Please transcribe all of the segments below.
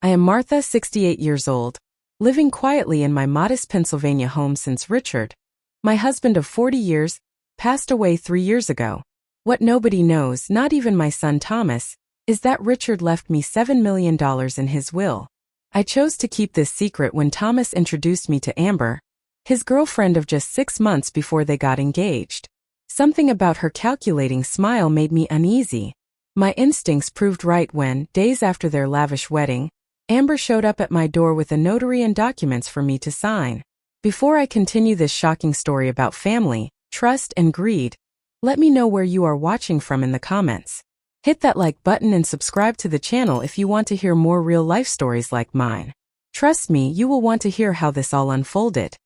I am Martha, 68 years old, living quietly in my modest Pennsylvania home since Richard, my husband of 40 years, passed away 3 years ago. What nobody knows, not even my son Thomas, is that Richard left me $7 million in his will. I chose to keep this secret when Thomas introduced me to Amber, his girlfriend of just 6 months before they got engaged. Something about her calculating smile made me uneasy. My instincts proved right when, days after their lavish wedding, Amber showed up at my door with a notary and documents for me to sign. Before I continue this shocking story about family, trust, and greed, let me know where you are watching from in the comments. Hit that like button and subscribe to the channel if you want to hear more real-life stories like mine. Trust me, you will want to hear how this all unfolded.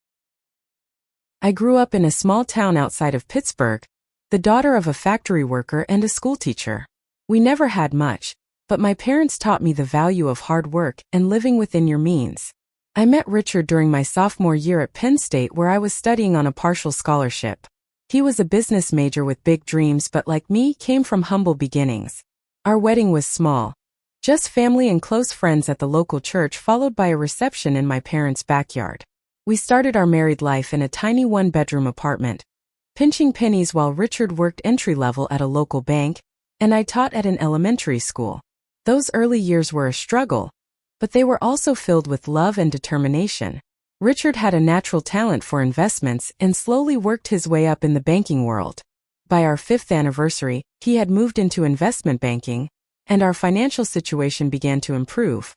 I grew up in a small town outside of Pittsburgh, the daughter of a factory worker and a schoolteacher. We never had much, but my parents taught me the value of hard work and living within your means. I met Richard during my sophomore year at Penn State, where I was studying on a partial scholarship. He was a business major with big dreams, but like me, came from humble beginnings. Our wedding was small, just family and close friends at the local church, followed by a reception in my parents' backyard. We started our married life in a tiny one-bedroom apartment, pinching pennies while Richard worked entry-level at a local bank, and I taught at an elementary school. Those early years were a struggle, but they were also filled with love and determination. Richard had a natural talent for investments and slowly worked his way up in the banking world. By our 5th anniversary, he had moved into investment banking, and our financial situation began to improve.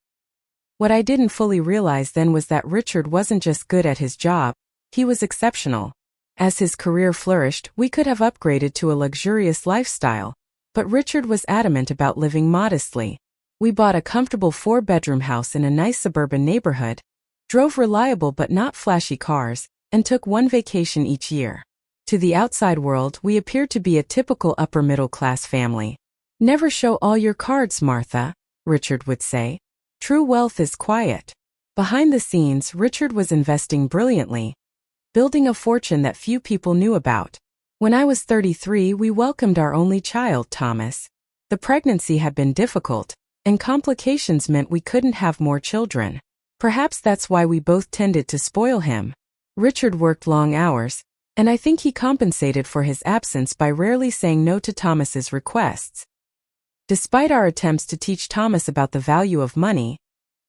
What I didn't fully realize then was that Richard wasn't just good at his job, he was exceptional. As his career flourished, we could have upgraded to a luxurious lifestyle, but Richard was adamant about living modestly. We bought a comfortable 4-bedroom house in a nice suburban neighborhood, drove reliable but not flashy cars, and took one vacation each year. To the outside world, we appeared to be a typical upper-middle-class family. "Never show all your cards, Martha," Richard would say. "True wealth is quiet." Behind the scenes, Richard was investing brilliantly, building a fortune that few people knew about. When I was 33, we welcomed our only child, Thomas. The pregnancy had been difficult, and complications meant we couldn't have more children. Perhaps that's why we both tended to spoil him. Richard worked long hours, and I think he compensated for his absence by rarely saying no to Thomas's requests. Despite our attempts to teach Thomas about the value of money,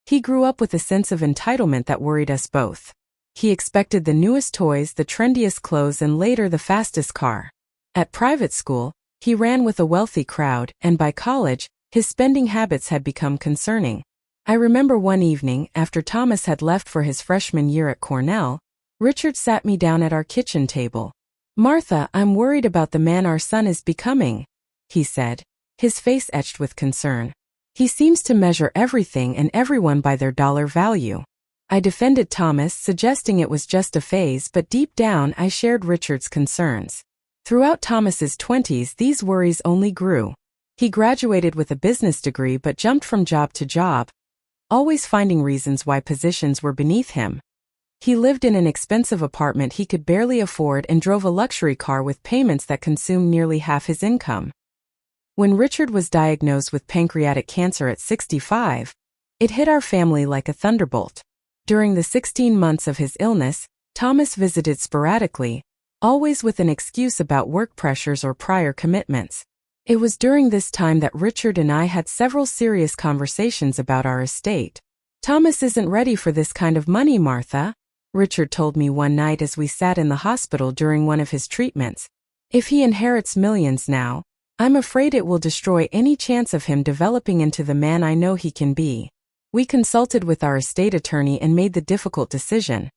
he grew up with a sense of entitlement that worried us both. He expected the newest toys, the trendiest clothes, and later the fastest car. At private school, he ran with a wealthy crowd, and by college, his spending habits had become concerning. I remember one evening, after Thomas had left for his freshman year at Cornell, Richard sat me down at our kitchen table. "Martha, I'm worried about the man our son is becoming," he said, his face etched with concern. "He seems to measure everything and everyone by their dollar value." I defended Thomas, suggesting it was just a phase, but deep down I shared Richard's concerns. Throughout Thomas's 20s, these worries only grew. He graduated with a business degree but jumped from job to job, always finding reasons why positions were beneath him. He lived in an expensive apartment he could barely afford and drove a luxury car with payments that consumed nearly half his income. When Richard was diagnosed with pancreatic cancer at 65, it hit our family like a thunderbolt. During the 16 months of his illness, Thomas visited sporadically, always with an excuse about work pressures or prior commitments. It was during this time that Richard and I had several serious conversations about our estate. "Thomas isn't ready for this kind of money, Martha," Richard told me one night as we sat in the hospital during one of his treatments. "If he inherits millions now, I'm afraid it will destroy any chance of him developing into the man I know he can be." We consulted with our estate attorney and made the difficult decision.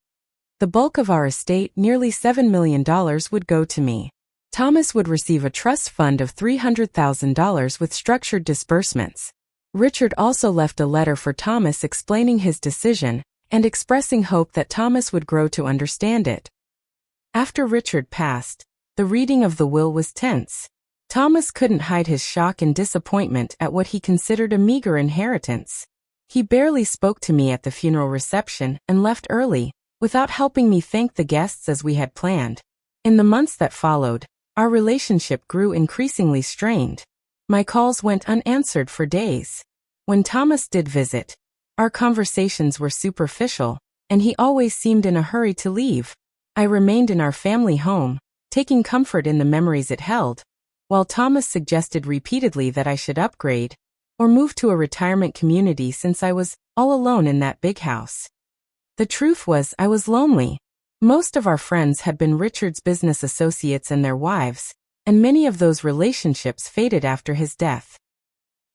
The bulk of our estate, nearly $7 million, would go to me. Thomas would receive a trust fund of $300,000 with structured disbursements. Richard also left a letter for Thomas explaining his decision and expressing hope that Thomas would grow to understand it. After Richard passed, the reading of the will was tense. Thomas couldn't hide his shock and disappointment at what he considered a meager inheritance. He barely spoke to me at the funeral reception and left early, without helping me thank the guests as we had planned. In the months that followed, our relationship grew increasingly strained. My calls went unanswered for days. When Thomas did visit, Our conversations were superficial, and he always seemed in a hurry to leave. I remained in our family home, taking comfort in the memories it held, while Thomas suggested repeatedly that I should upgrade or move to a retirement community since I was all alone in that big house. The truth was, I was lonely. Most of our friends had been Richard's business associates and their wives, and many of those relationships faded after his death.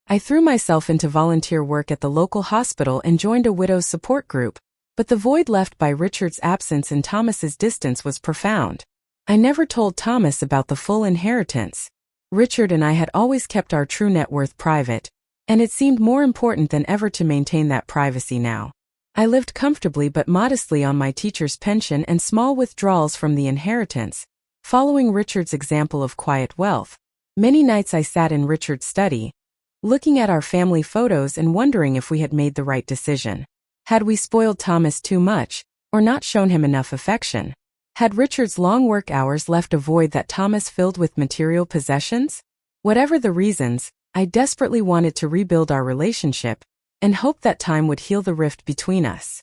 I threw myself into volunteer work at the local hospital and joined a widow's support group, but the void left by Richard's absence and Thomas's distance was profound. I never told Thomas about the full inheritance. Richard and I had always kept our true net worth private, and it seemed more important than ever to maintain that privacy now. I lived comfortably but modestly on my teacher's pension and small withdrawals from the inheritance, following Richard's example of quiet wealth. Many nights I sat in Richard's study, looking at our family photos and wondering if we had made the right decision. Had we spoiled Thomas too much, or not shown him enough affection? Had Richard's long work hours left a void that Thomas filled with material possessions? Whatever the reasons, I desperately wanted to rebuild our relationship, and hoped that time would heal the rift between us.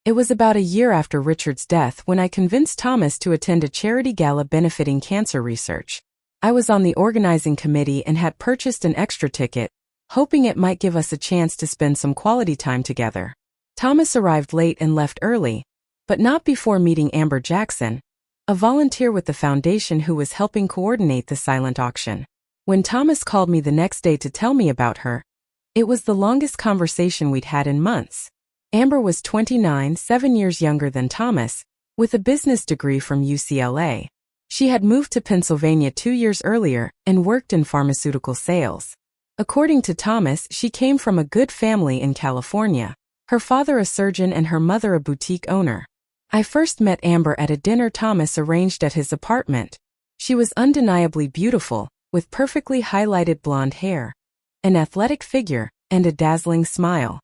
It was about a year after Richard's death when I convinced Thomas to attend a charity gala benefiting cancer research. I was on the organizing committee and had purchased an extra ticket, hoping it might give us a chance to spend some quality time together. Thomas arrived late and left early, but not before meeting Amber Jackson, a volunteer with the foundation who was helping coordinate the silent auction. When Thomas called me the next day to tell me about her, it was the longest conversation we'd had in months. Amber was 29, 7 years younger than Thomas, with a business degree from UCLA. She had moved to Pennsylvania 2 years earlier and worked in pharmaceutical sales. According to Thomas, she came from a good family in California, her father a surgeon and her mother a boutique owner. I first met Amber at a dinner Thomas arranged at his apartment. She was undeniably beautiful, with perfectly highlighted blonde hair, an athletic figure, and a dazzling smile.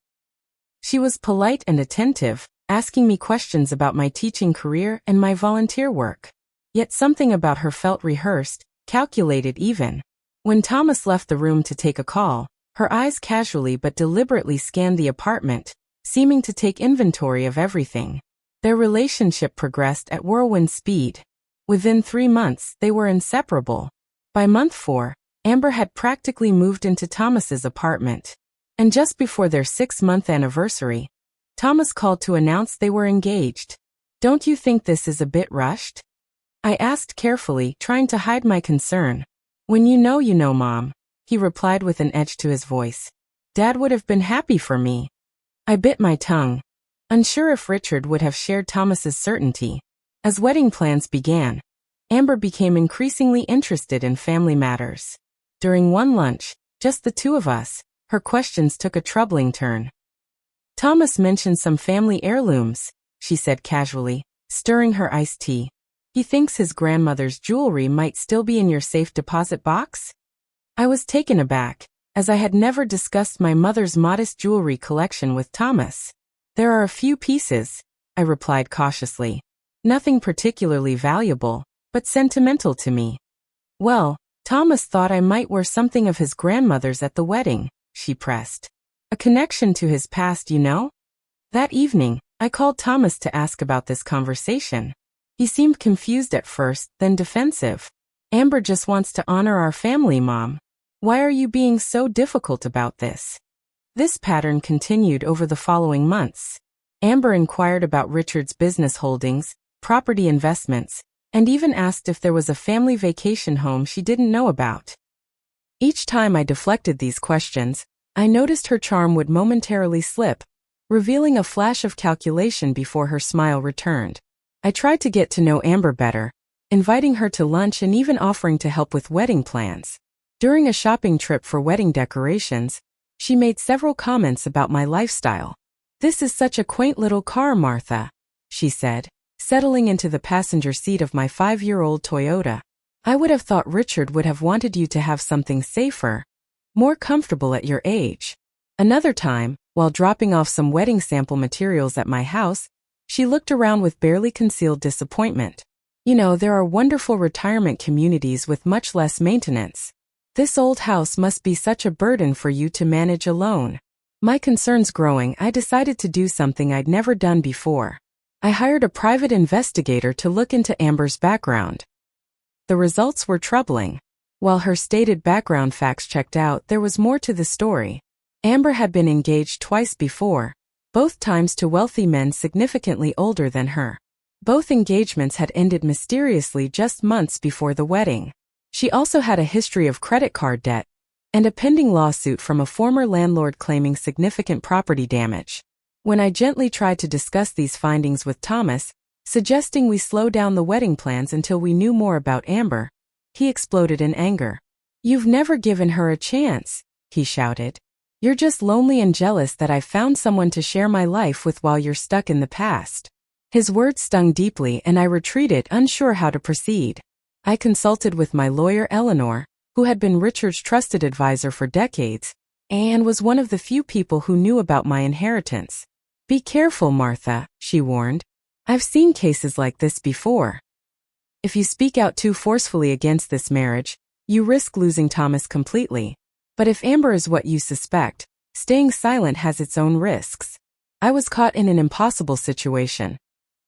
She was polite and attentive, asking me questions about my teaching career and my volunteer work. Yet something about her felt rehearsed, calculated even. When Thomas left the room to take a call, her eyes casually but deliberately scanned the apartment, seeming to take inventory of everything. Their relationship progressed at whirlwind speed. Within 3 months, they were inseparable. By month 4, Amber had practically moved into Thomas's apartment. And just before their 6-month anniversary, Thomas called to announce they were engaged. "Don't you think this is a bit rushed?" I asked carefully, trying to hide my concern. "When you know, Mom," he replied with an edge to his voice. "Dad would have been happy for me." I bit my tongue, unsure if Richard would have shared Thomas's certainty. As wedding plans began, Amber became increasingly interested in family matters. During one lunch, just the two of us, her questions took a troubling turn. "Thomas mentioned some family heirlooms," she said casually, stirring her iced tea. "He thinks his grandmother's jewelry might still be in your safe deposit box?" I was taken aback, as I had never discussed my mother's modest jewelry collection with Thomas. "There are a few pieces," I replied cautiously. "Nothing particularly valuable, but sentimental to me." "Well, Thomas thought I might wear something of his grandmother's at the wedding," she pressed. "A connection to his past, you know?" That evening, I called Thomas to ask about this conversation. He seemed confused at first, then defensive. "Amber just wants to honor our family, Mom. Why are you being so difficult about this?" This pattern continued over the following months. Amber inquired about Richard's business holdings, property investments, and even asked if there was a family vacation home she didn't know about. Each time I deflected these questions, I noticed her charm would momentarily slip, revealing a flash of calculation before her smile returned. I tried to get to know Amber better, inviting her to lunch and even offering to help with wedding plans. During a shopping trip for wedding decorations, she made several comments about my lifestyle. "This is such a quaint little car, Martha," she said, settling into the passenger seat of my 5-year-old Toyota. "I would have thought Richard would have wanted you to have something safer, more comfortable at your age." Another time, while dropping off some wedding sample materials at my house, she looked around with barely concealed disappointment. "You know, there are wonderful retirement communities with much less maintenance. This old house must be such a burden for you to manage alone." My concerns growing, I decided to do something I'd never done before. I hired a private investigator to look into Amber's background. The results were troubling. While her stated background facts checked out, there was more to the story. Amber had been engaged twice before, both times to wealthy men significantly older than her. Both engagements had ended mysteriously just months before the wedding. She also had a history of credit card debt and a pending lawsuit from a former landlord claiming significant property damage. When I gently tried to discuss these findings with Thomas, suggesting we slow down the wedding plans until we knew more about Amber, he exploded in anger. "You've never given her a chance," he shouted. "You're just lonely and jealous that I've found someone to share my life with while you're stuck in the past." His words stung deeply and I retreated, unsure how to proceed. I consulted with my lawyer Eleanor, who had been Richard's trusted advisor for decades, and was one of the few people who knew about my inheritance. "Be careful, Martha," she warned. "I've seen cases like this before. If you speak out too forcefully against this marriage, you risk losing Thomas completely. But if Amber is what you suspect, staying silent has its own risks." I was caught in an impossible situation.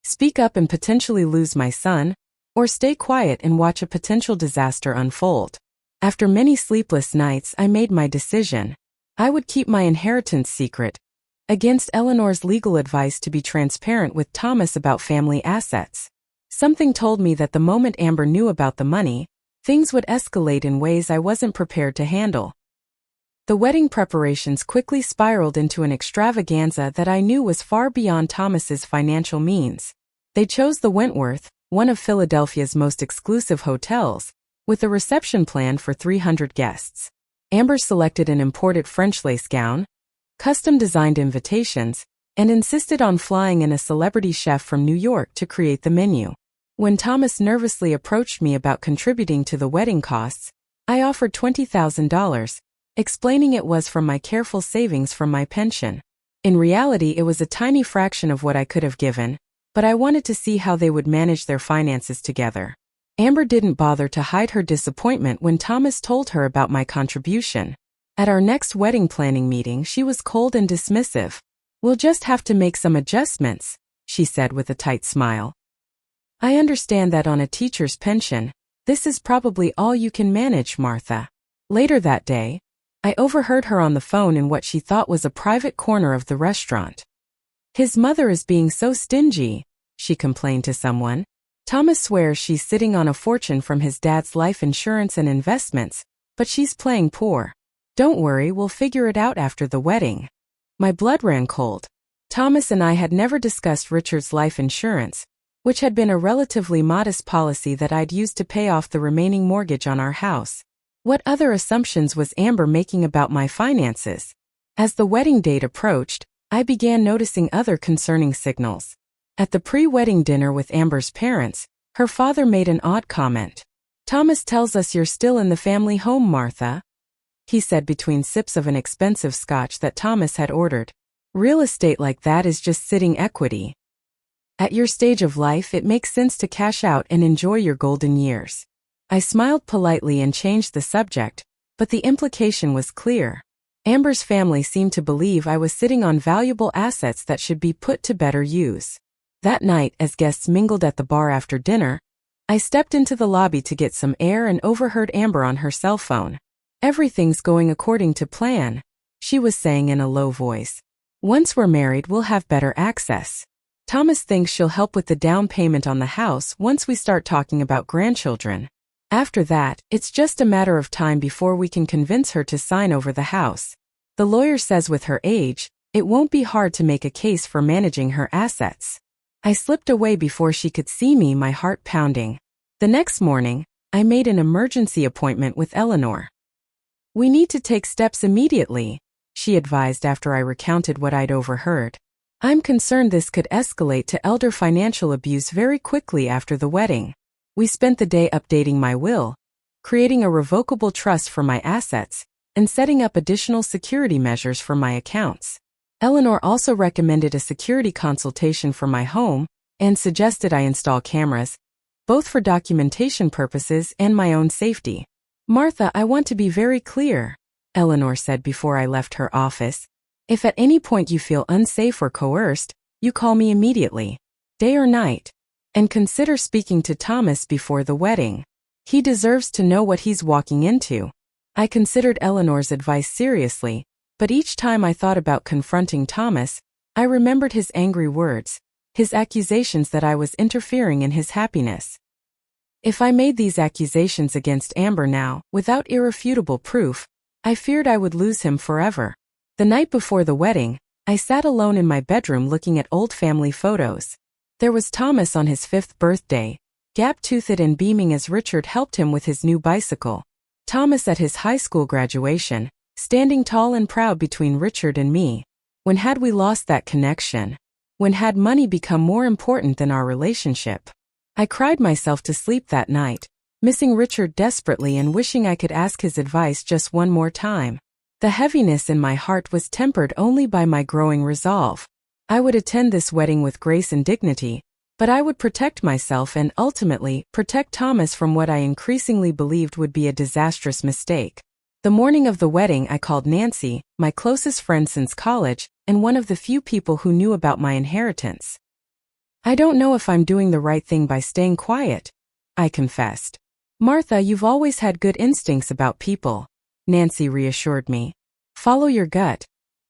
Speak up and potentially lose my son, or stay quiet and watch a potential disaster unfold. After many sleepless nights, I made my decision. I would keep my inheritance secret, against Eleanor's legal advice to be transparent with Thomas about family assets. Something told me that the moment Amber knew about the money, things would escalate in ways I wasn't prepared to handle. The wedding preparations quickly spiraled into an extravaganza that I knew was far beyond Thomas's financial means. They chose the Wentworth, one of Philadelphia's most exclusive hotels, with a reception planned for 300 guests. Amber selected an imported French lace gown, custom-designed invitations, and insisted on flying in a celebrity chef from New York to create the menu. When Thomas nervously approached me about contributing to the wedding costs, I offered $20,000, explaining it was from my careful savings from my pension. In reality, it was a tiny fraction of what I could have given, but I wanted to see how they would manage their finances together. Amber didn't bother to hide her disappointment when Thomas told her about my contribution. At our next wedding planning meeting, she was cold and dismissive. "We'll just have to make some adjustments," she said with a tight smile. "I understand that on a teacher's pension, this is probably all you can manage, Martha." Later that day, I overheard her on the phone in what she thought was a private corner of the restaurant. "His mother is being so stingy," she complained to someone. "Thomas swears she's sitting on a fortune from his dad's life insurance and investments, but she's playing poor. Don't worry, we'll figure it out after the wedding." My blood ran cold. Thomas and I had never discussed Richard's life insurance, which had been a relatively modest policy that I'd used to pay off the remaining mortgage on our house. What other assumptions was Amber making about my finances? As the wedding date approached, I began noticing other concerning signals. At the pre-wedding dinner with Amber's parents, her father made an odd comment. "Thomas tells us you're still in the family home, Martha," he said between sips of an expensive scotch that Thomas had ordered. "Real estate like that is just sitting equity. At your stage of life, it makes sense to cash out and enjoy your golden years." I smiled politely and changed the subject, but the implication was clear. Amber's family seemed to believe I was sitting on valuable assets that should be put to better use. That night, as guests mingled at the bar after dinner, I stepped into the lobby to get some air and overheard Amber on her cell phone. "Everything's going according to plan," she was saying in a low voice. "Once we're married, we'll have better access. Thomas thinks she'll help with the down payment on the house once we start talking about grandchildren. After that, it's just a matter of time before we can convince her to sign over the house. The lawyer says with her age, it won't be hard to make a case for managing her assets." I slipped away before she could see me, my heart pounding. The next morning, I made an emergency appointment with Eleanor. "We need to take steps immediately," she advised after I recounted what I'd overheard. "I'm concerned this could escalate to elder financial abuse very quickly after the wedding." We spent the day updating my will, creating a revocable trust for my assets, and setting up additional security measures for my accounts. Eleanor also recommended a security consultation for my home and suggested I install cameras, both for documentation purposes and my own safety. "Martha, I want to be very clear," Eleanor said before I left her office. If at any point you feel unsafe or coerced, you call me immediately, day or night. And consider speaking to Thomas before the wedding. He deserves to know what he's walking into. I considered Eleanor's advice seriously, but each time I thought about confronting Thomas, I remembered his angry words, his accusations that I was interfering in his happiness. If I made these accusations against Amber now, without irrefutable proof, I feared I would lose him forever. The night before the wedding, I sat alone in my bedroom looking at old family photos. There was Thomas on his 5th birthday, gap-toothed and beaming as Richard helped him with his new bicycle. Thomas at his high school graduation, standing tall and proud between Richard and me. When had we lost that connection? When had money become more important than our relationship? I cried myself to sleep that night, missing Richard desperately and wishing I could ask his advice just one more time. The heaviness in my heart was tempered only by my growing resolve. I would attend this wedding with grace and dignity, but I would protect myself and ultimately protect Thomas from what I increasingly believed would be a disastrous mistake. The morning of the wedding, I called Nancy, my closest friend since college, and one of the few people who knew about my inheritance. I don't know if I'm doing the right thing by staying quiet, I confessed. Martha, you've always had good instincts about people, Nancy reassured me. Follow your gut.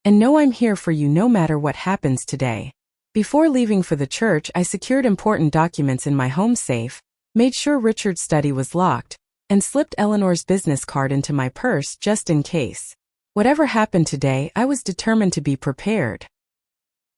And know I'm here for you no matter what happens today. Before leaving for the church, I secured important documents in my home safe, made sure Richard's study was locked, and slipped Eleanor's business card into my purse just in case. Whatever happened today, I was determined to be prepared.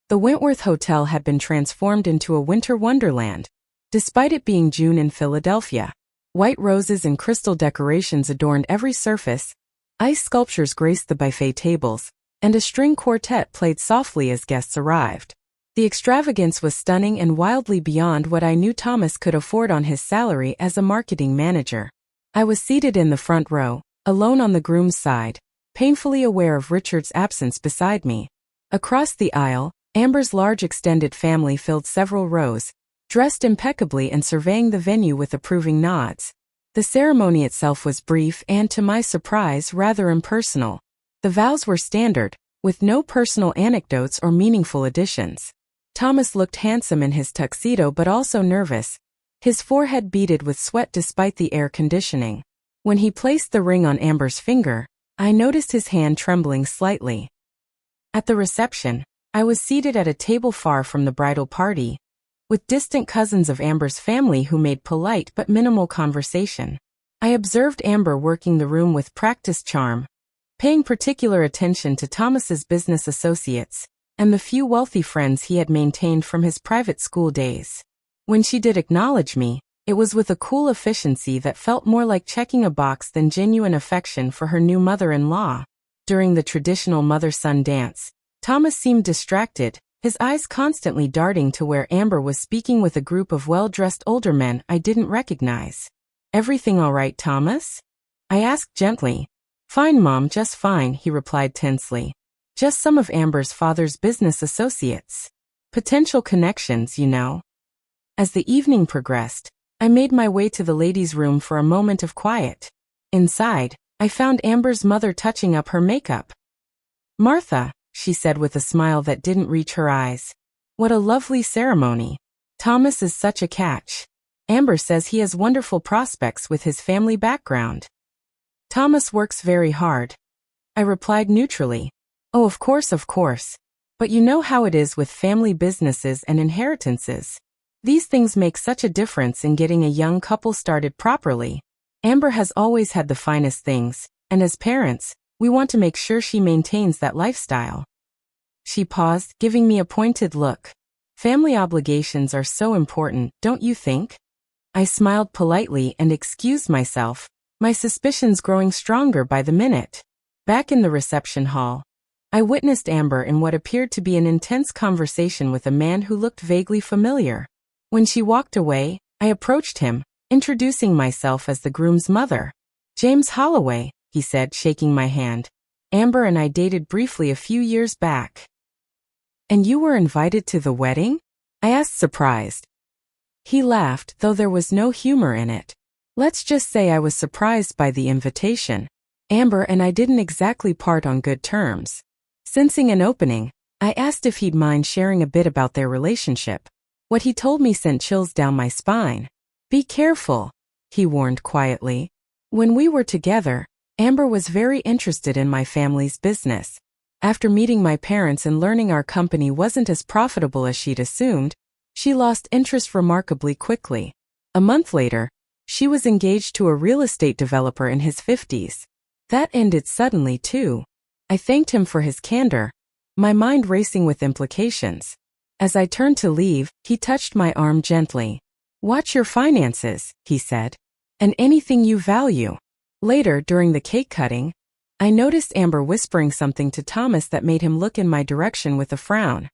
The Wentworth Hotel had been transformed into a winter wonderland, despite it being June in Philadelphia. White roses and crystal decorations adorned every surface, ice sculptures graced the buffet tables, and a string quartet played softly as guests arrived. The extravagance was stunning and wildly beyond what I knew Thomas could afford on his salary as a marketing manager. I was seated in the front row, alone on the groom's side, painfully aware of Richard's absence beside me. Across the aisle, Amber's large extended family filled several rows, dressed impeccably and surveying the venue with approving nods. The ceremony itself was brief and, to my surprise, rather impersonal. The vows were standard, with no personal anecdotes or meaningful additions. Thomas looked handsome in his tuxedo but also nervous, his forehead beaded with sweat despite the air conditioning. When he placed the ring on Amber's finger, I noticed his hand trembling slightly. At the reception, I was seated at a table far from the bridal party, with distant cousins of Amber's family who made polite but minimal conversation. I observed Amber working the room with practiced charm, paying particular attention to Thomas's business associates, and the few wealthy friends he had maintained from his private school days. When she did acknowledge me, it was with a cool efficiency that felt more like checking a box than genuine affection for her new mother-in-law. During the traditional mother-son dance, Thomas seemed distracted, his eyes constantly darting to where Amber was speaking with a group of well-dressed older men I didn't recognize. "Everything all right, Thomas?" I asked gently. "Fine, Mom, just fine," he replied tensely. "Just some of Amber's father's business associates. Potential connections, you know." As the evening progressed, I made my way to the ladies' room for a moment of quiet. Inside, I found Amber's mother touching up her makeup. "Martha," she said with a smile that didn't reach her eyes. "What a lovely ceremony. Thomas is such a catch. Amber says he has wonderful prospects with his family background." "Thomas works very hard," I replied neutrally. "Oh, of course. But you know how it is with family businesses and inheritances. These things make such a difference in getting a young couple started properly. Amber has always had the finest things, and as parents, we want to make sure she maintains that lifestyle." She paused, giving me a pointed look. "Family obligations are so important, don't you think?" I smiled politely and excused myself, my suspicions growing stronger by the minute. Back in the reception hall, I witnessed Amber in what appeared to be an intense conversation with a man who looked vaguely familiar. When she walked away, I approached him, introducing myself as the groom's mother. "James Holloway," he said, shaking my hand. "Amber and I dated briefly a few years back." "And you were invited to the wedding?" I asked, surprised. He laughed, though there was no humor in it. "Let's just say I was surprised by the invitation. Amber and I didn't exactly part on good terms. Sensing an opening, I asked if he'd mind sharing a bit about their relationship. What he told me sent chills down my spine. "Be careful," he warned quietly. When we were together, Amber was very interested in my family's business. After meeting my parents and learning our company wasn't as profitable as she'd assumed, she lost interest remarkably quickly. A month later, she was engaged to a real estate developer in his 50s. That ended suddenly, too. I thanked him for his candor, my mind racing with implications. As I turned to leave, he touched my arm gently. "Watch your finances," he said, "and anything you value." Later, during the cake cutting, I noticed Amber whispering something to Thomas that made him look in my direction with a frown.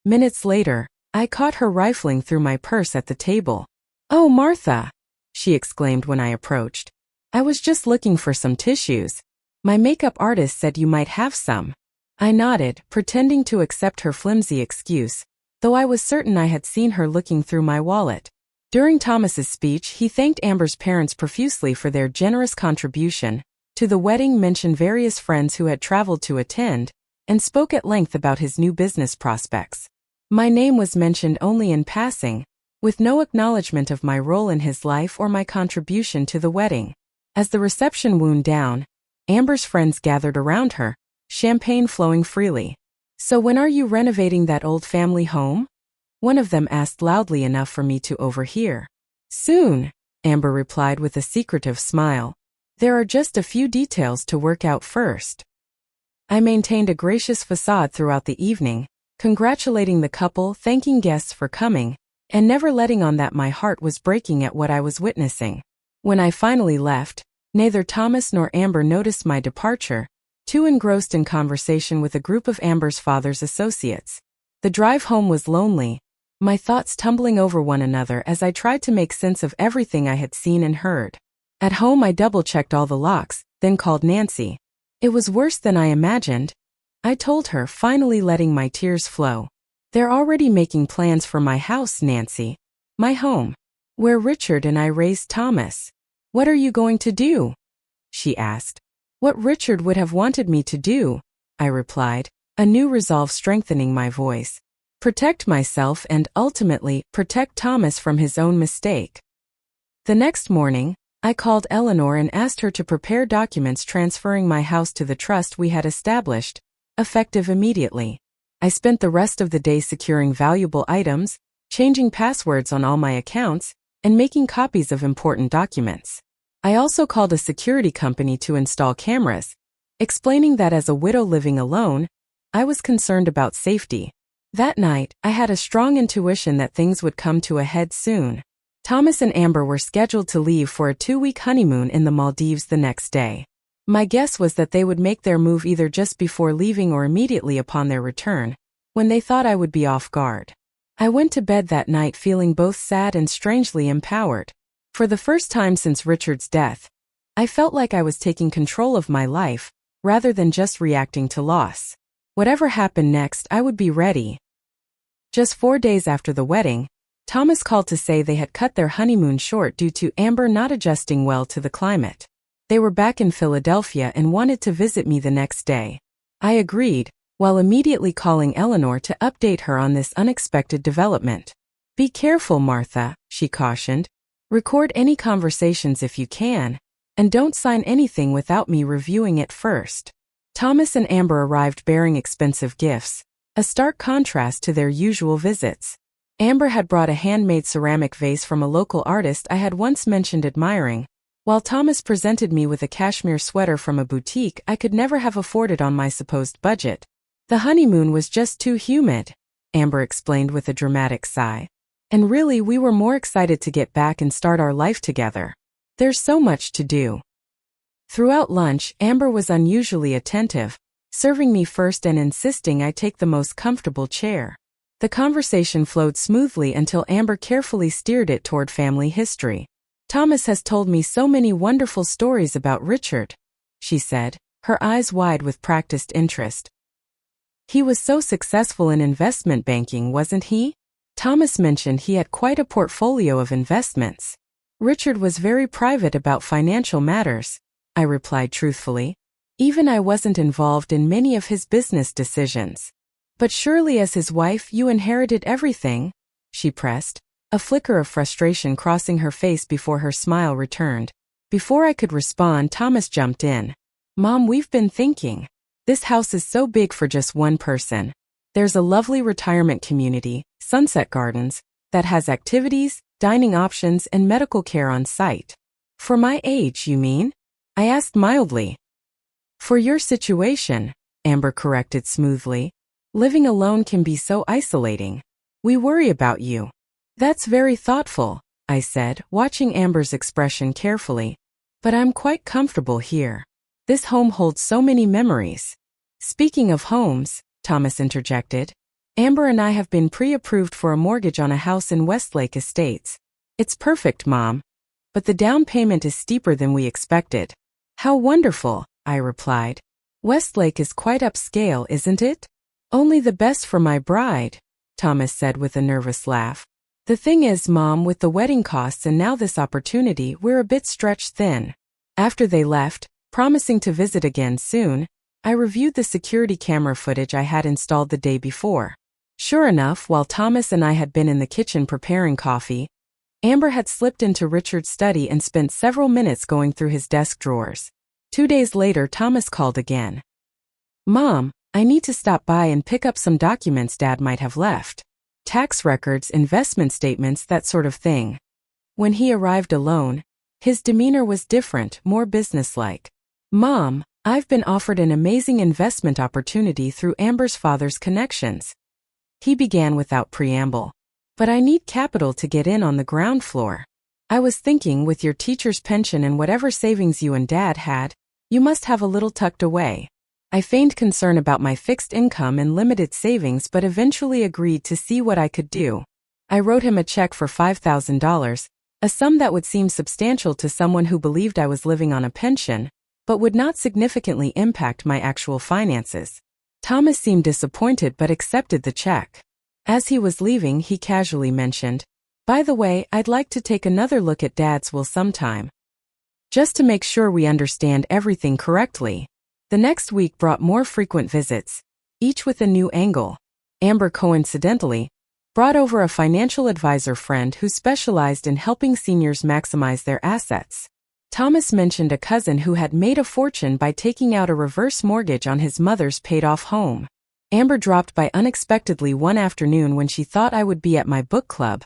Minutes later, I caught her rifling through my purse at the table. "Oh, Martha," she exclaimed when I approached. "I was just looking for some tissues. My makeup artist said you might have some." I nodded, pretending to accept her flimsy excuse, though I was certain I had seen her looking through my wallet. During Thomas's speech, he thanked Amber's parents profusely for their generous contribution to the wedding, mentioned various friends who had traveled to attend, and spoke at length about his new business prospects. My name was mentioned only in passing, with no acknowledgement of my role in his life or my contribution to the wedding. As the reception wound down, Amber's friends gathered around her, champagne flowing freely. "So when are you renovating that old family home?" one of them asked loudly enough for me to overhear. "Soon," Amber replied with a secretive smile. "There are just a few details to work out first." I maintained a gracious facade throughout the evening, congratulating the couple, thanking guests for coming, and never letting on that my heart was breaking at what I was witnessing. When I finally left, neither Thomas nor Amber noticed my departure, too engrossed in conversation with a group of Amber's father's associates. The drive home was lonely, my thoughts tumbling over one another as I tried to make sense of everything I had seen and heard. At home, I double-checked all the locks, then called Nancy. "It was worse than I imagined," I told her, finally letting my tears flow. "They're already making plans for my house, Nancy. My home, where Richard and I raised Thomas." "What are you going to do?" she asked. "What Richard would have wanted me to do," I replied, a new resolve strengthening my voice. "Protect myself and, ultimately, protect Thomas from his own mistake." The next morning, I called Eleanor and asked her to prepare documents transferring my house to the trust we had established, effective immediately. I spent the rest of the day securing valuable items, changing passwords on all my accounts, and making copies of important documents. I also called a security company to install cameras, explaining that as a widow living alone, I was concerned about safety. That night, I had a strong intuition that things would come to a head soon. Thomas and Amber were scheduled to leave for a 2-week honeymoon in the Maldives the next day. My guess was that they would make their move either just before leaving or immediately upon their return, when they thought I would be off guard. I went to bed that night feeling both sad and strangely empowered. For the first time since Richard's death, I felt like I was taking control of my life, rather than just reacting to loss. Whatever happened next, I would be ready. Just 4 days after the wedding, Thomas called to say they had cut their honeymoon short due to Amber not adjusting well to the climate. They were back in Philadelphia and wanted to visit me the next day. I agreed, while immediately calling Eleanor to update her on this unexpected development. "Be careful, Martha," she cautioned. "Record any conversations if you can, and don't sign anything without me reviewing it first." Thomas and Amber arrived bearing expensive gifts, a stark contrast to their usual visits. Amber had brought a handmade ceramic vase from a local artist I had once mentioned admiring, while Thomas presented me with a cashmere sweater from a boutique I could never have afforded on my supposed budget. "The honeymoon was just too humid," Amber explained with a dramatic sigh. "And really, we were more excited to get back and start our life together. There's so much to do." Throughout lunch, Amber was unusually attentive, serving me first and insisting I take the most comfortable chair. The conversation flowed smoothly until Amber carefully steered it toward family history. "Thomas has told me so many wonderful stories about Richard," she said, her eyes wide with practiced interest. "He was so successful in investment banking, wasn't he? Thomas mentioned he had quite a portfolio of investments." "Richard was very private about financial matters," I replied truthfully. Even I wasn't involved in many of his business decisions. But surely as his wife you inherited everything, she pressed, a flicker of frustration crossing her face before her smile returned. Before I could respond, Thomas jumped in. Mom, we've been thinking. This house is so big for just one person. There's a lovely retirement community, Sunset Gardens, that has activities, dining options, and medical care on site. For my age, you mean? I asked mildly. For your situation, Amber corrected smoothly. Living alone can be so isolating. We worry about you. That's very thoughtful, I said, watching Amber's expression carefully. But I'm quite comfortable here. This home holds so many memories. Speaking of homes, Thomas interjected, Amber and I have been pre-approved for a mortgage on a house in Westlake Estates. It's perfect, Mom. But the down payment is steeper than we expected. How wonderful, I replied. Westlake is quite upscale, isn't it? Only the best for my bride, Thomas said with a nervous laugh. The thing is, Mom, with the wedding costs and now this opportunity, we're a bit stretched thin. After they left, promising to visit again soon, I reviewed the security camera footage I had installed the day before. Sure enough, while Thomas and I had been in the kitchen preparing coffee, Amber had slipped into Richard's study and spent several minutes going through his desk drawers. 2 days later, Thomas called again. Mom, I need to stop by and pick up some documents Dad might have left. Tax records, investment statements, that sort of thing. When he arrived alone, his demeanor was different, more businesslike. Mom, I've been offered an amazing investment opportunity through Amber's father's connections. He began without preamble. But I need capital to get in on the ground floor. I was thinking, with your teacher's pension and whatever savings you and Dad had, you must have a little tucked away. I feigned concern about my fixed income and limited savings but eventually agreed to see what I could do. I wrote him a check for $5,000, a sum that would seem substantial to someone who believed I was living on a pension, but would not significantly impact my actual finances. Thomas seemed disappointed but accepted the check. As he was leaving, he casually mentioned, "By the way, I'd like to take another look at Dad's will sometime, just to make sure we understand everything correctly." The next week brought more frequent visits, each with a new angle. Amber coincidentally brought over a financial advisor friend who specialized in helping seniors maximize their assets. Thomas mentioned a cousin who had made a fortune by taking out a reverse mortgage on his mother's paid-off home. Amber dropped by unexpectedly one afternoon when she thought I would be at my book club,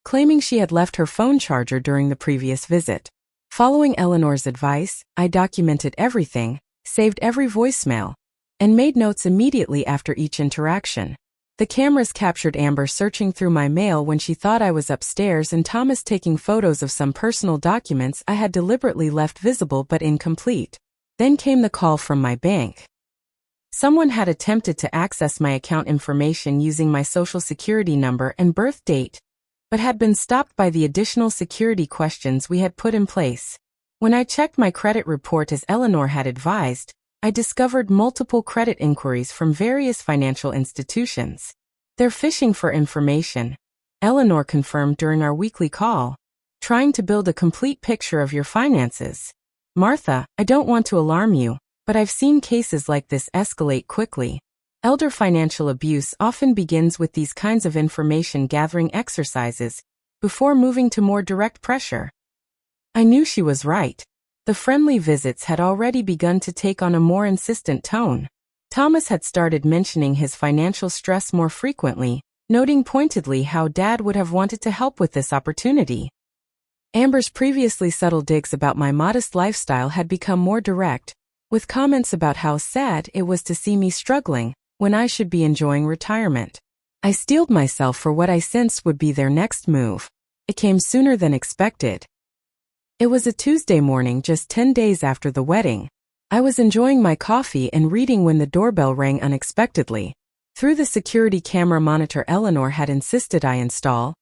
claiming she had left her phone charger during the previous visit. Following Eleanor's advice, I documented everything, saved every voicemail, and made notes immediately after each interaction. The cameras captured Amber searching through my mail when she thought I was upstairs and Thomas taking photos of some personal documents I had deliberately left visible but incomplete. Then came the call from my bank. Someone had attempted to access my account information using my social security number and birth date, but had been stopped by the additional security questions we had put in place. When I checked my credit report as Eleanor had advised, I discovered multiple credit inquiries from various financial institutions. They're fishing for information, Eleanor confirmed during our weekly call, trying to build a complete picture of your finances. Martha, I don't want to alarm you, but I've seen cases like this escalate quickly. Elder financial abuse often begins with these kinds of information gathering exercises, before moving to more direct pressure. I knew she was right. The friendly visits had already begun to take on a more insistent tone. Thomas had started mentioning his financial stress more frequently, noting pointedly how Dad would have wanted to help with this opportunity. Amber's previously subtle digs about my modest lifestyle had become more direct, with comments about how sad it was to see me struggling when I should be enjoying retirement. I steeled myself for what I sensed would be their next move. It came sooner than expected. It was a Tuesday morning just 10 days after the wedding. I was enjoying my coffee and reading when the doorbell rang unexpectedly. Through the security camera monitor Eleanor had insisted I install,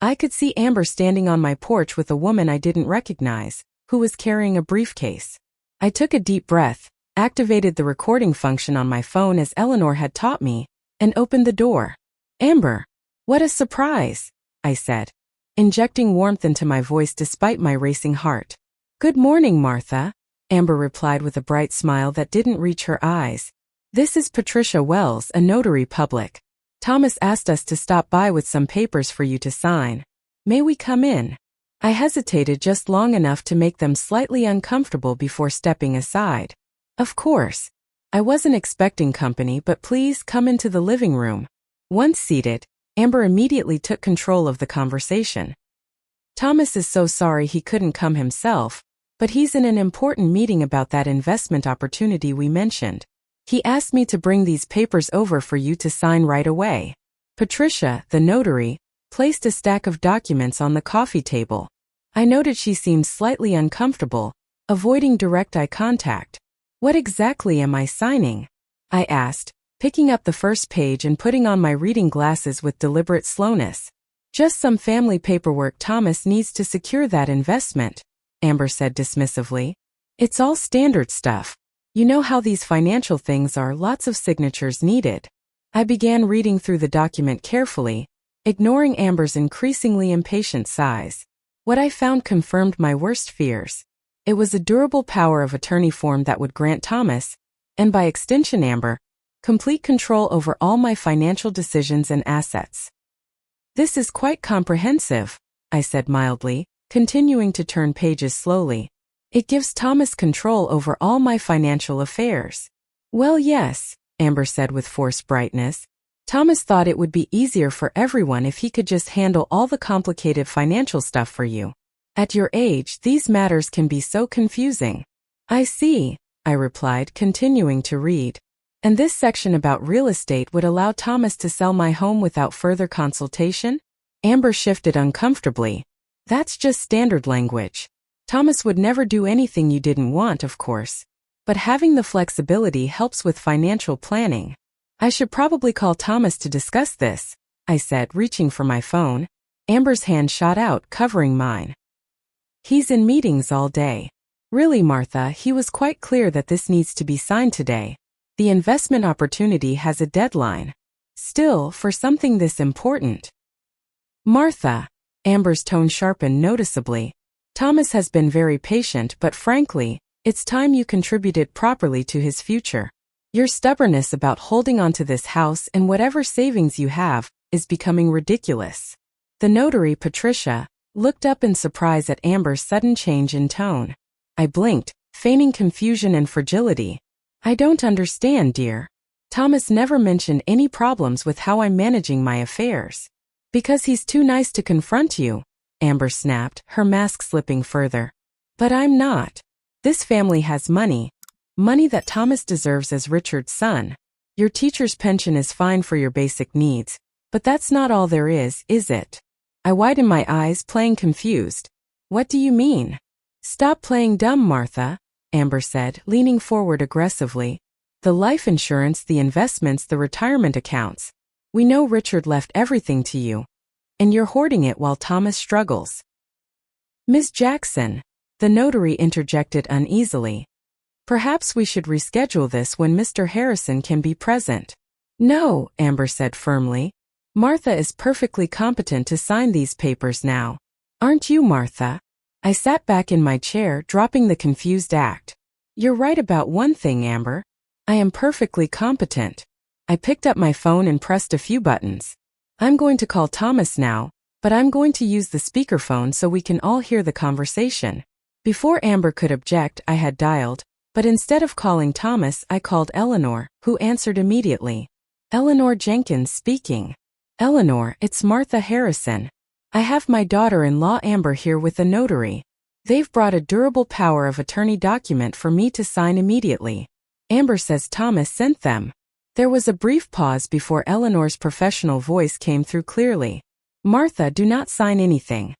I could see Amber standing on my porch with a woman I didn't recognize, who was carrying a briefcase. I took a deep breath, activated the recording function on my phone as Eleanor had taught me, and opened the door. "Amber, what a surprise," I said, injecting warmth into my voice despite my racing heart. "Good morning, Martha," Amber replied with a bright smile that didn't reach her eyes. "This is Patricia Wells, a notary public. Thomas asked us to stop by with some papers for you to sign. May we come in?" I hesitated just long enough to make them slightly uncomfortable before stepping aside. "Of course. I wasn't expecting company, but please come into the living room." Once seated, Amber immediately took control of the conversation. "Thomas is so sorry he couldn't come himself, but he's in an important meeting about that investment opportunity we mentioned. He asked me to bring these papers over for you to sign right away." Patricia, the notary, placed a stack of documents on the coffee table. I noted she seemed slightly uncomfortable, avoiding direct eye contact. "What exactly am I signing?" I asked, picking up the first page and putting on my reading glasses with deliberate slowness. "Just some family paperwork. Thomas needs to secure that investment," Amber said dismissively. "It's all standard stuff. You know how these financial things are, lots of signatures needed." I began reading through the document carefully, ignoring Amber's increasingly impatient sighs. What I found confirmed my worst fears. It was a durable power of attorney form that would grant Thomas, and by extension Amber, complete control over all my financial decisions and assets. "This is quite comprehensive," I said mildly, continuing to turn pages slowly. "It gives Thomas control over all my financial affairs." "Well, yes," Amber said with forced brightness. "Thomas thought it would be easier for everyone if he could just handle all the complicated financial stuff for you. At your age, these matters can be so confusing." "I see," I replied, continuing to read. "And this section about real estate would allow Thomas to sell my home without further consultation?" Amber shifted uncomfortably. "That's just standard language. Thomas would never do anything you didn't want, of course. But having the flexibility helps with financial planning." "I should probably call Thomas to discuss this," I said, reaching for my phone. Amber's hand shot out, covering mine. "He's in meetings all day." "Really, Martha, he was quite clear that this needs to be signed today. The investment opportunity has a deadline. Still, for something this important." "Martha," Amber's tone sharpened noticeably. "Thomas has been very patient, but frankly, it's time you contributed properly to his future. Your stubbornness about holding onto this house and whatever savings you have is becoming ridiculous." The notary, Patricia, looked up in surprise at Amber's sudden change in tone. I blinked, feigning confusion and fragility. "I don't understand, dear. Thomas never mentioned any problems with how I'm managing my affairs." "Because he's too nice to confront you," Amber snapped, her mask slipping further. "But I'm not. This family has money. Money that Thomas deserves as Richard's son. Your teacher's pension is fine for your basic needs, but that's not all there is it?" I widened my eyes, playing confused. "What do you mean?" "Stop playing dumb, Martha," Amber said, leaning forward aggressively. "The life insurance, the investments, the retirement accounts. We know Richard left everything to you, and you're hoarding it while Thomas struggles." "Ms. Jackson," the notary interjected uneasily. "Perhaps we should reschedule this when Mr. Harrison can be present." "No," Amber said firmly. "Martha is perfectly competent to sign these papers now. Aren't you, Martha?" I sat back in my chair, dropping the confused act. "You're right about one thing, Amber. I am perfectly competent." I picked up my phone and pressed a few buttons. "I'm going to call Thomas now, but I'm going to use the speakerphone so we can all hear the conversation." Before Amber could object, I had dialed, but instead of calling Thomas, I called Eleanor, who answered immediately. "Eleanor Jenkins speaking." "Eleanor, it's Martha Harrison. I have my daughter-in-law Amber here with the notary. They've brought a durable power of attorney document for me to sign immediately. Amber says Thomas sent them." There was a brief pause before Eleanor's professional voice came through clearly. "Martha, do not sign anything.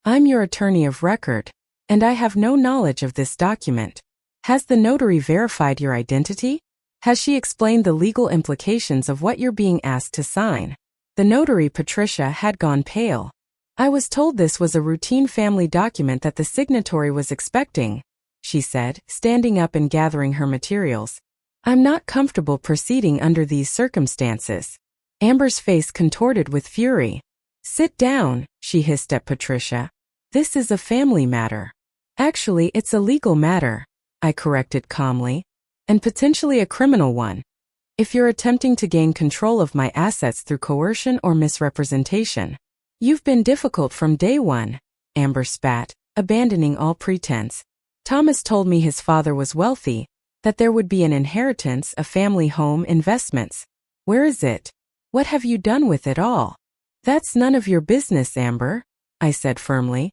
I'm your attorney of record, and I have no knowledge of this document. Has the notary verified your identity? Has she explained the legal implications of what you're being asked to sign?" The notary, Patricia, had gone pale. "I was told this was a routine family document that the signatory was expecting," she said, standing up and gathering her materials. "I'm not comfortable proceeding under these circumstances." Amber's face contorted with fury. "Sit down," she hissed at Patricia. "This is a family matter. Actually, it's a legal matter. I corrected calmly. And potentially a criminal one. If you're attempting to gain control of my assets through coercion or misrepresentation. You've been difficult from day one, Amber spat, abandoning all pretense. Thomas told me his father was wealthy, that there would be an inheritance, a family home, investments. Where is it? What have you done with it all? That's none of your business, Amber, I said firmly.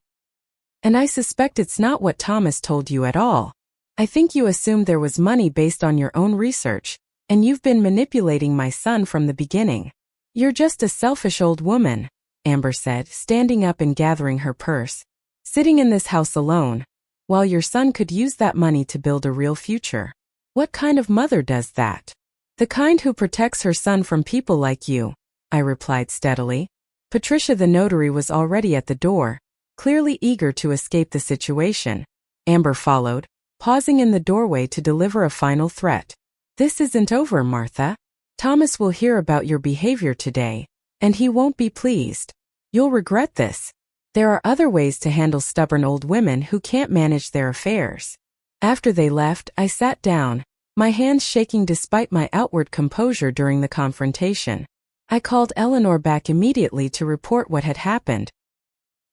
And I suspect it's not what Thomas told you at all. I think you assumed there was money based on your own research, and you've been manipulating my son from the beginning. You're just a selfish old woman, Amber said, standing up and gathering her purse. Sitting in this house alone, while your son could use that money to build a real future. What kind of mother does that? The kind who protects her son from people like you, I replied steadily. Patricia the notary was already at the door, clearly eager to escape the situation. Amber followed, pausing in the doorway to deliver a final threat. This isn't over, Martha. Thomas will hear about your behavior today, and he won't be pleased. You'll regret this. There are other ways to handle stubborn old women who can't manage their affairs. After they left, I sat down, my hands shaking despite my outward composure during the confrontation. I called Eleanor back immediately to report what had happened.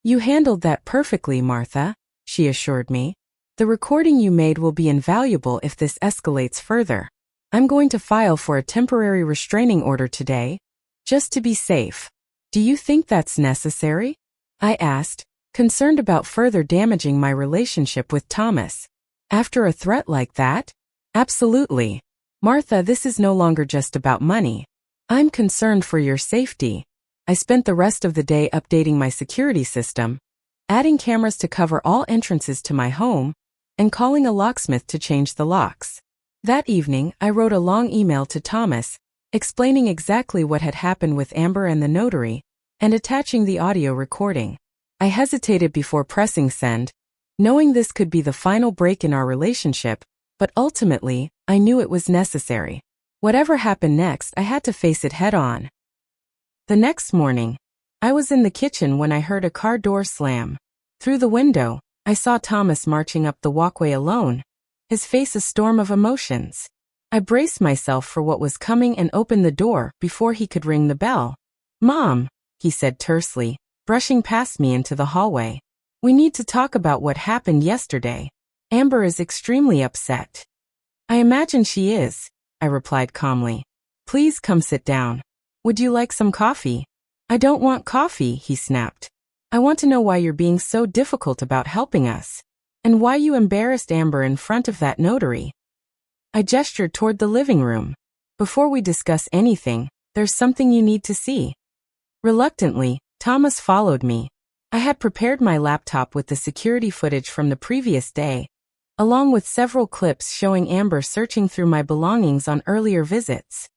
You handled that perfectly, Martha, she assured me. The recording you made will be invaluable if this escalates further. I'm going to file for a temporary restraining order today, just to be safe. Do you think that's necessary? I asked, concerned about further damaging my relationship with Thomas. After a threat like that? Absolutely. Martha, this is no longer just about money. I'm concerned for your safety. I spent the rest of the day updating my security system, adding cameras to cover all entrances to my home, and calling a locksmith to change the locks. That evening, I wrote a long email to Thomas, explaining exactly what had happened with Amber and the notary, and attaching the audio recording. I hesitated before pressing send, knowing this could be the final break in our relationship, but ultimately, I knew it was necessary. Whatever happened next, I had to face it head on. The next morning, I was in the kitchen when I heard a car door slam. Through the window, I saw Thomas marching up the walkway alone, his face a storm of emotions. I braced myself for what was coming and opened the door before he could ring the bell. Mom, he said tersely, brushing past me into the hallway. We need to talk about what happened yesterday. Amber is extremely upset. I imagine she is, I replied calmly. Please come sit down. Would you like some coffee? I don't want coffee, he snapped. I want to know why you're being so difficult about helping us, and why you embarrassed Amber in front of that notary. I gestured toward the living room. Before we discuss anything, there's something you need to see. Reluctantly, Thomas followed me. I had prepared my laptop with the security footage from the previous day, along with several clips showing Amber searching through my belongings on earlier visits.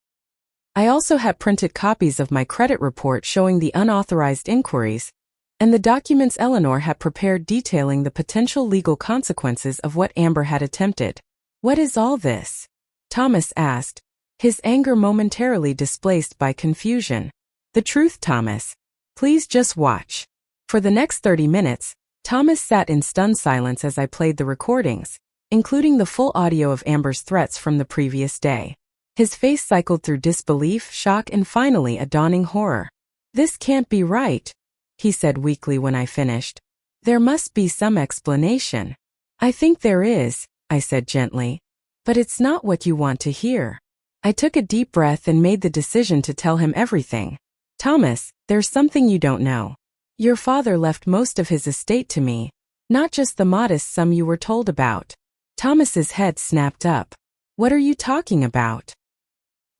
I also had printed copies of my credit report showing the unauthorized inquiries, and the documents Eleanor had prepared detailing the potential legal consequences of what Amber had attempted. What is all this? Thomas asked, his anger momentarily displaced by confusion. The truth, Thomas. Please just watch. For the next 30 minutes, Thomas sat in stunned silence as I played the recordings, including the full audio of Amber's threats from the previous day. His face cycled through disbelief, shock, and finally a dawning horror. This can't be right, he said weakly when I finished. There must be some explanation. I think there is, I said gently. But it's not what you want to hear. I took a deep breath and made the decision to tell him everything. Thomas, there's something you don't know. Your father left most of his estate to me, not just the modest sum you were told about. Thomas's head snapped up. What are you talking about?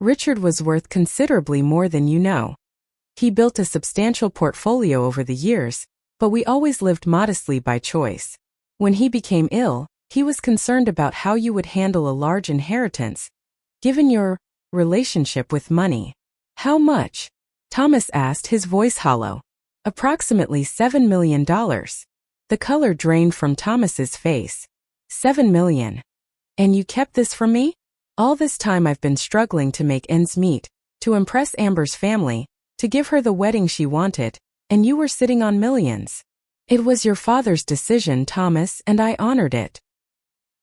Richard was worth considerably more than you know. He built a substantial portfolio over the years, but we always lived modestly by choice. When he became ill, he was concerned about how you would handle a large inheritance, given your relationship with money. How much? Thomas asked, his voice hollow. Approximately $7 million. The color drained from Thomas's face. $7 million. And you kept this from me? All this time I've been struggling to make ends meet, to impress Amber's family, to give her the wedding she wanted, and you were sitting on millions. It was your father's decision, Thomas, and I honored it.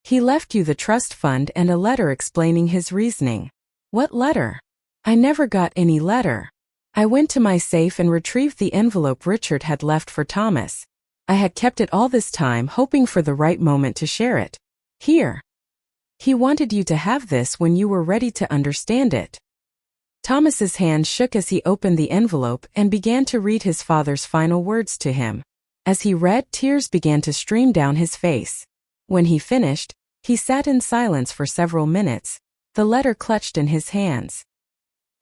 He left you the trust fund and a letter explaining his reasoning. What letter? I never got any letter. I went to my safe and retrieved the envelope Richard had left for Thomas. I had kept it all this time, hoping for the right moment to share it. Here. He wanted you to have this when you were ready to understand it. Thomas's hand shook as he opened the envelope and began to read his father's final words to him. As he read, tears began to stream down his face. When he finished, he sat in silence for several minutes, the letter clutched in his hands.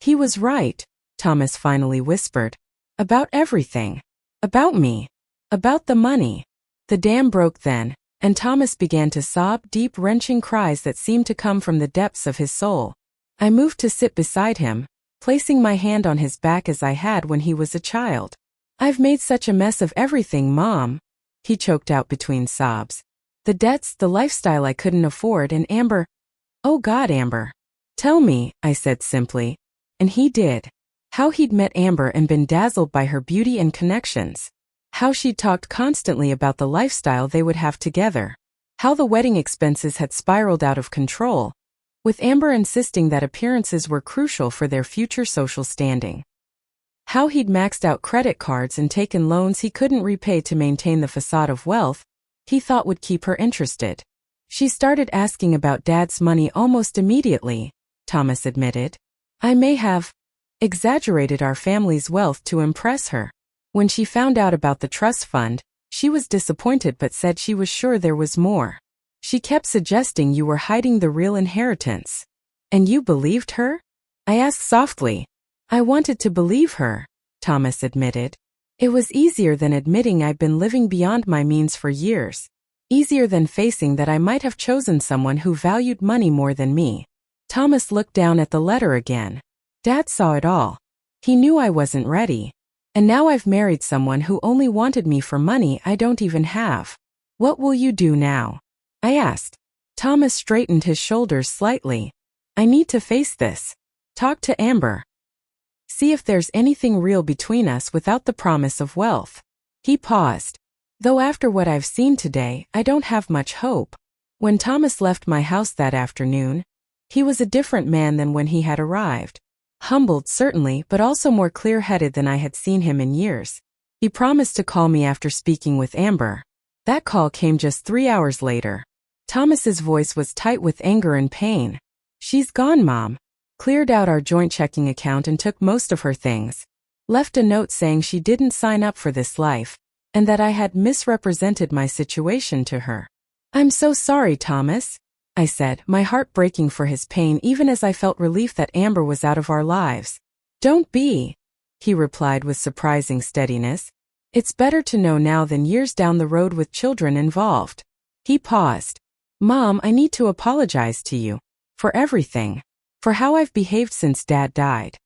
He was right, Thomas finally whispered. About everything. About me. About the money. The dam broke then, and Thomas began to sob deep, wrenching cries that seemed to come from the depths of his soul. I moved to sit beside him, placing my hand on his back as I had when he was a child. I've made such a mess of everything, Mom, he choked out between sobs. The debts, the lifestyle I couldn't afford, and Amber. Oh God, Amber. Tell me, I said simply. And he did. How he'd met Amber and been dazzled by her beauty and connections. How she'd talked constantly about the lifestyle they would have together. How the wedding expenses had spiraled out of control, with Amber insisting that appearances were crucial for their future social standing. How he'd maxed out credit cards and taken loans he couldn't repay to maintain the facade of wealth he thought would keep her interested. She started asking about Dad's money almost immediately, Thomas admitted. I may have exaggerated our family's wealth to impress her. When she found out about the trust fund, she was disappointed but said she was sure there was more. She kept suggesting you were hiding the real inheritance. And you believed her? I asked softly. I wanted to believe her, Thomas admitted. It was easier than admitting I'd been living beyond my means for years. Easier than facing that I might have chosen someone who valued money more than me. Thomas looked down at the letter again. Dad saw it all. He knew I wasn't ready. And now I've married someone who only wanted me for money I don't even have. What will you do now? I asked. Thomas straightened his shoulders slightly. I need to face this. Talk to Amber. See if there's anything real between us without the promise of wealth. He paused. Though after what I've seen today, I don't have much hope. When Thomas left my house that afternoon, he was a different man than when he had arrived. Humbled, certainly, but also more clear-headed than I had seen him in years. He promised to call me after speaking with Amber. That call came just 3 hours later. Thomas's voice was tight with anger and pain. She's gone, Mom. Cleared out our joint checking account and took most of her things. Left a note saying she didn't sign up for this life, and that I had misrepresented my situation to her. I'm so sorry, Thomas, I said, my heart breaking for his pain even as I felt relief that Amber was out of our lives. Don't be, he replied with surprising steadiness. It's better to know now than years down the road with children involved. He paused. Mom, I need to apologize to you. For everything. For how I've behaved since Dad died.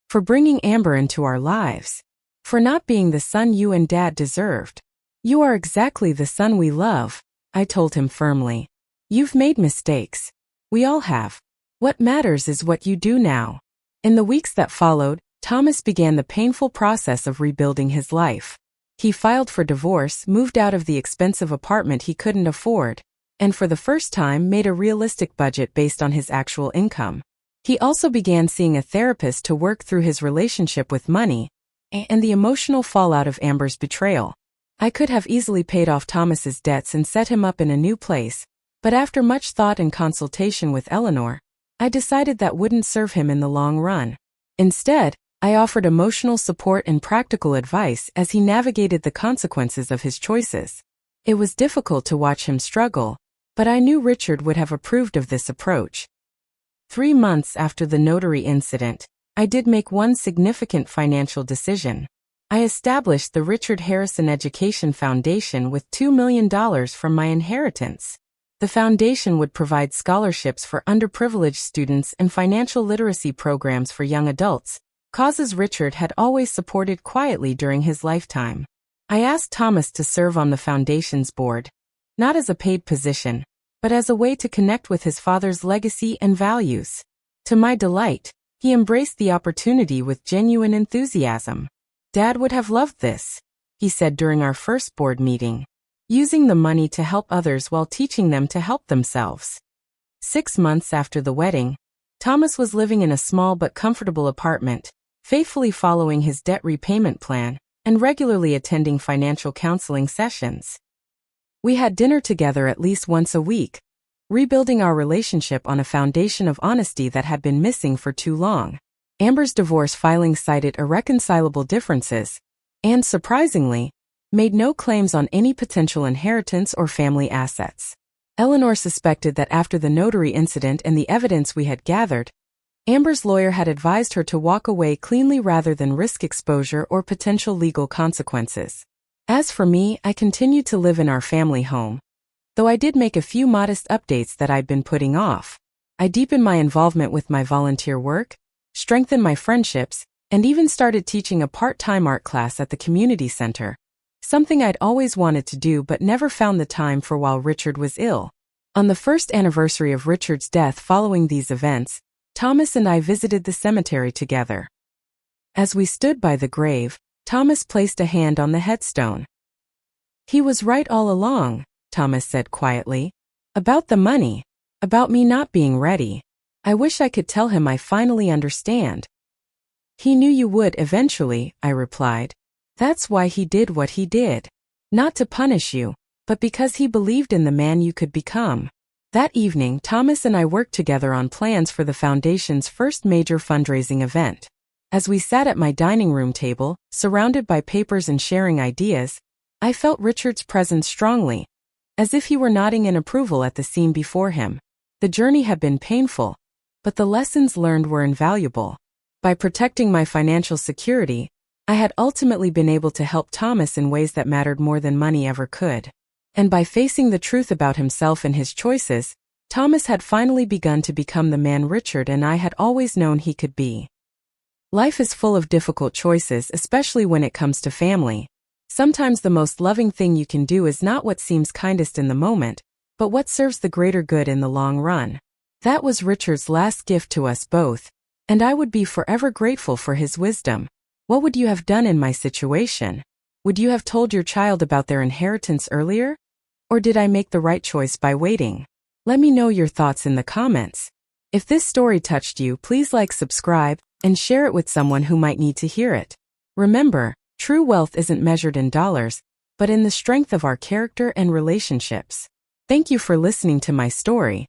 For bringing Amber into our lives. For not being the son you and Dad deserved. You are exactly the son we love, I told him firmly. You've made mistakes. We all have. What matters is what you do now. In the weeks that followed, Thomas began the painful process of rebuilding his life. He filed for divorce, moved out of the expensive apartment he couldn't afford, and for the first time made a realistic budget based on his actual income. He also began seeing a therapist to work through his relationship with money and the emotional fallout of Amber's betrayal. I could have easily paid off Thomas's debts and set him up in a new place, but after much thought and consultation with Eleanor, I decided that wouldn't serve him in the long run. Instead, I offered emotional support and practical advice as he navigated the consequences of his choices. It was difficult to watch him struggle, but I knew Richard would have approved of this approach. 3 months after the notary incident, I did make one significant financial decision. I established the Richard Harrison Education Foundation with $2 million from my inheritance. The foundation would provide scholarships for underprivileged students and financial literacy programs for young adults, causes Richard had always supported quietly during his lifetime. I asked Thomas to serve on the foundation's board, not as a paid position, but as a way to connect with his father's legacy and values. To my delight, he embraced the opportunity with genuine enthusiasm. Dad would have loved this, he said during our first board meeting. using the money to help others while teaching them to help themselves. 6 months after the wedding, Thomas was living in a small but comfortable apartment, faithfully following his debt repayment plan and regularly attending financial counseling sessions. We had dinner together at least once a week, rebuilding our relationship on a foundation of honesty that had been missing for too long. Amber's divorce filing cited irreconcilable differences and, surprisingly, made no claims on any potential inheritance or family assets. Eleanor suspected that after the notary incident and the evidence we had gathered, Amber's lawyer had advised her to walk away cleanly rather than risk exposure or potential legal consequences. As for me, I continued to live in our family home, though I did make a few modest updates that I'd been putting off. I deepened my involvement with my volunteer work, strengthened my friendships, and even started teaching a part-time art class at the community center, something I'd always wanted to do but never found the time for while Richard was ill. On the first anniversary of Richard's death following these events, Thomas and I visited the cemetery together. As we stood by the grave, Thomas placed a hand on the headstone. "He was right all along," Thomas said quietly. "About the money. About me not being ready. I wish I could tell him I finally understand." "He knew you would eventually," I replied. "That's why he did what he did. Not to punish you, but because he believed in the man you could become." That evening, Thomas and I worked together on plans for the Foundation's first major fundraising event. As we sat at my dining room table, surrounded by papers and sharing ideas, I felt Richard's presence strongly, as if he were nodding in approval at the scene before him. The journey had been painful, but the lessons learned were invaluable. By protecting my financial security, I had ultimately been able to help Thomas in ways that mattered more than money ever could. And by facing the truth about himself and his choices, Thomas had finally begun to become the man Richard and I had always known he could be. Life is full of difficult choices, especially when it comes to family. Sometimes the most loving thing you can do is not what seems kindest in the moment, but what serves the greater good in the long run. That was Richard's last gift to us both, and I would be forever grateful for his wisdom. What would you have done in my situation? Would you have told your child about their inheritance earlier? Or did I make the right choice by waiting? Let me know your thoughts in the comments. If this story touched you, please like, subscribe, and share it with someone who might need to hear it. Remember, true wealth isn't measured in dollars, but in the strength of our character and relationships. Thank you for listening to my story.